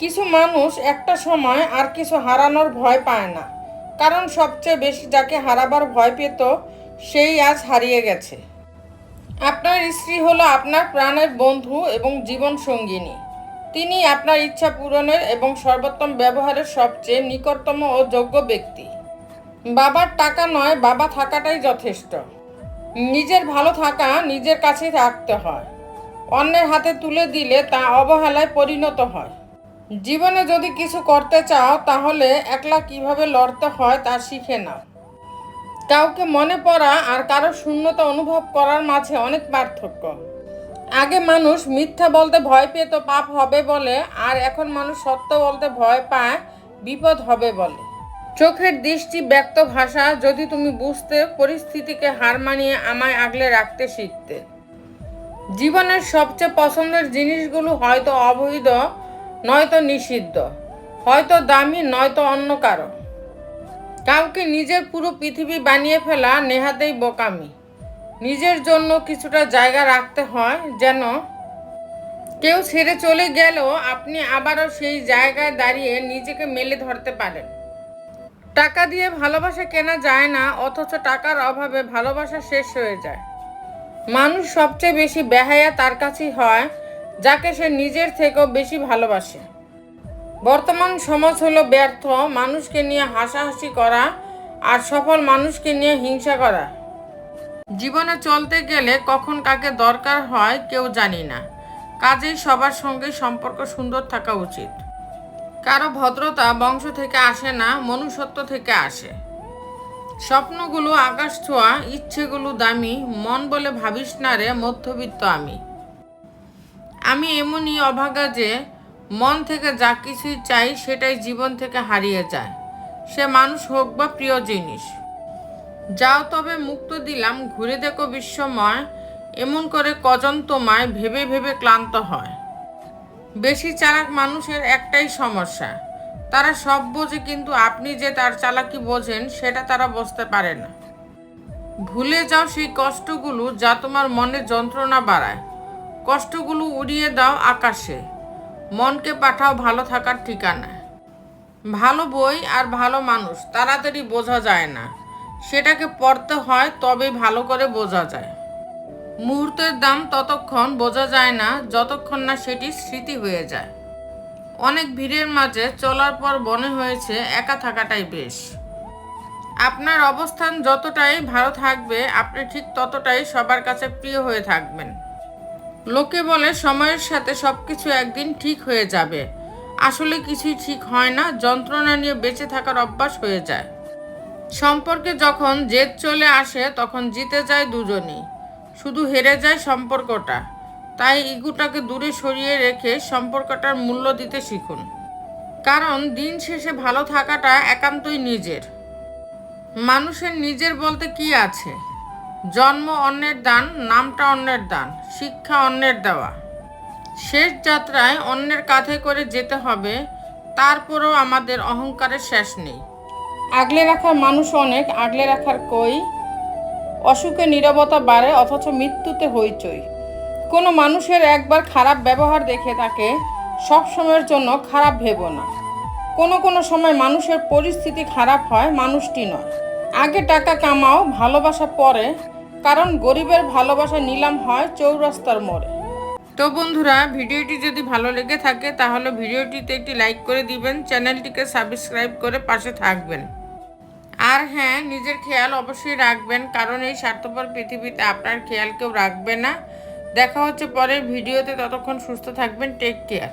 কিছু মানুষ একটা সময় আর কিছু হারানোর ভয় পায় না, কারণ সবচেয়ে বেশি যাকে হারাবার ভয় পেত সেই আজ হারিয়ে গেছে। আপনার স্ত্রী হলো আপনার প্রাণের বন্ধু এবং জীবন সঙ্গিনী। তিনি আপনার ইচ্ছা পূরণের এবং সর্বোত্তম ব্যবহারের সবচেয়ে নিকটতম ও যোগ্য ব্যক্তি। বাবার টাকা নয়, বাবা থাকাটাই যথেষ্ট। নিজের ভালো থাকা নিজের কাছেই রাখতে হয়। অন্যের হাতে তুলে দিলে তা অবহেলায় পরিণত হয়। জীবনে যদি কিছু করতে চাও তাহলে একলা কিভাবে লড়তে হয় তা শিখে নাও। কাউকে মনে পড়া আর কারো শূন্যতা অনুভব করার মাঝে অনেক পার্থক্য। আগে মানুষ মিথ্যা বলতে ভয় পেত পাপ হবে বলে, আর এখন মানুষ সত্য বলতে ভয় পায় বিপদ হবে বলে। চোখের দৃষ্টি ব্যক্ত ভাষা যদি তুমি বুঝতে, পরিস্থিতিকে হার মানিয়ে আমায় আগলে রাখতে শিখতে। জীবনের সবচেয়ে পছন্দের জিনিসগুলো হয়তো অবৈধ, নয়তো নিষিদ্ধ, হয়তো দামি, নয়তো অন্য কারো। কাউকে নিজের পুরো পৃথিবী বানিয়ে ফেলা নেহাতেই বোকামি। নিজের জন্য কিছুটা জায়গা রাখতে হয়, যেন কেউ ছেড়ে চলে গেলেও আপনি আবারও সেই জায়গায় দাঁড়িয়ে নিজেকে মেলে ধরতে পারেন। টাকা দিয়ে ভালোবাসা কেনা যায় না, অথচ টাকার অভাবে ভালোবাসা শেষ হয়ে যায়। মানুষ সবচেয়ে বেশি বেহায়া তার কাছেই হয় যাকে সে নিজের থেকেও বেশি ভালোবাসে। বর্তমান সমাজ হলো ব্যর্থ মানুষকে নিয়ে হাসাহাসি করা আর সফল মানুষকে নিয়ে হিংসা করা। জীবনে চলতে গেলে কখন কাকে দরকার হয় কেউ জানি না, কাজেই সবার সঙ্গে সম্পর্ক সুন্দর থাকা উচিত। কারো ভদ্রতা বংশ থেকে আসে না, মনুষ্যত্ব থেকে আসে। স্বপ্নগুলো আকাশ ছোঁয়া, ইচ্ছেগুলো দামি, মন বলে ভাবিস না রে মধ্যবিত্ত আমি এমনই অভাগা যে মন থেকে যা কিছুই চাই সেটাই জীবন থেকে হারিয়ে যায়, সে মানুষ হোক বা প্রিয় জিনিস। যাও তবে মুক্ত দিলাম, ঘুরে দেখো বিশ্বময়, এমন করে কজন তোমায় ভেবে ভেবে ক্লান্ত হয়। বেশি চালাক মানুষের একটাই সমস্যা, তারা সব বোঝে কিন্তু আপনি যে তার চালাকি বোঝেন সেটা তারা বুঝতে পারে না। ভুলে যাও সেই কষ্টগুলো যা তোমার মনে যন্ত্রণা বাড়ায়। কষ্টগুলো উড়িয়ে দাও আকাশে, মনকে পাঠাও ভালো থাকার ঠিকানায়। ভালো বই আর ভালো মানুষ তাড়াতাড়ি বোঝা যায় না, সেটাকে পড়তে হয় তবেই ভালো করে বোঝা যায়। মুহূর্তের দাম ততক্ষণ বোঝা যায় না যতক্ষণ না সেটি স্মৃতি হয়ে যায়। অনেক ভিড়ের মাঝে চলার পর মনে হয়েছে একা থাকাটাই বেশ। আপনার অবস্থান যতটাই ভালো থাকবে আপনি ঠিক ততটাই সবার কাছে প্রিয় হয়ে থাকবেন। লোকে বলে সময়ের সাথে সবকিছু একদিন ঠিক হয়ে যাবে, আসলে কিছুই ঠিক হয় না, যন্ত্রণা নিয়ে বেঁচে থাকার অভ্যাস হয়ে যায়। সম্পর্কে যখন জেদ চলে আসে তখন জিতে যায় দুজনেই, শুধু হেরে যায় সম্পর্কটা। তাই ইগোটাকে দূরে সরিয়ে রেখে সম্পর্কটার মূল্য দিতে শিখুন, কারণ দিন শেষে ভালো থাকাটা একান্তই নিজের। মানুষের নিজের বলতে কি আছে? জন্ম অন্যের দান, নামটা অন্যের দান, শিক্ষা অন্যের দেওয়া। শেষ যাত্রায় অন্যের কাঁধে করে যেতে হবে, তারপরেও আমাদের অহংকারের শেষ নেই। আগলে রাখার মানুষ অনেক, আগলে রাখার কই। অসুখে নীরবতা বাড়ে অথচ মৃত্যুতে হইচই। কোনো মানুষের একবার খারাপ ব্যবহার দেখে তাকে সব সময়ের জন্য খারাপ ভেবো না। কোনো সময় মানুষের পরিস্থিতি খারাপ হয়, মানুষটি নয়। আগে টাকা কামাও, ভালোবাসা পরে, কারণ গরিবের ভালোবাসা নিলাম হয় চৌরাস্তার মোড়ে। তো বন্ধুরা, ভিডিওটি যদি ভালো লেগে থাকে তাহলে ভিডিওটিতে একটি লাইক করে দিবেন, চ্যানেলটিকে সাবস্ক্রাইব করে পাশে থাকবেন। আর হ্যাঁ, নিজের খেয়াল অবশ্যই রাখবেন, কারণ এই স্বার্থপর পৃথিবীতে আপনার খেয়াল কেউ রাখবে না। দেখা হচ্ছে পরের ভিডিওতে, ততক্ষণ সুস্থ থাকবেন, টেক কেয়ার।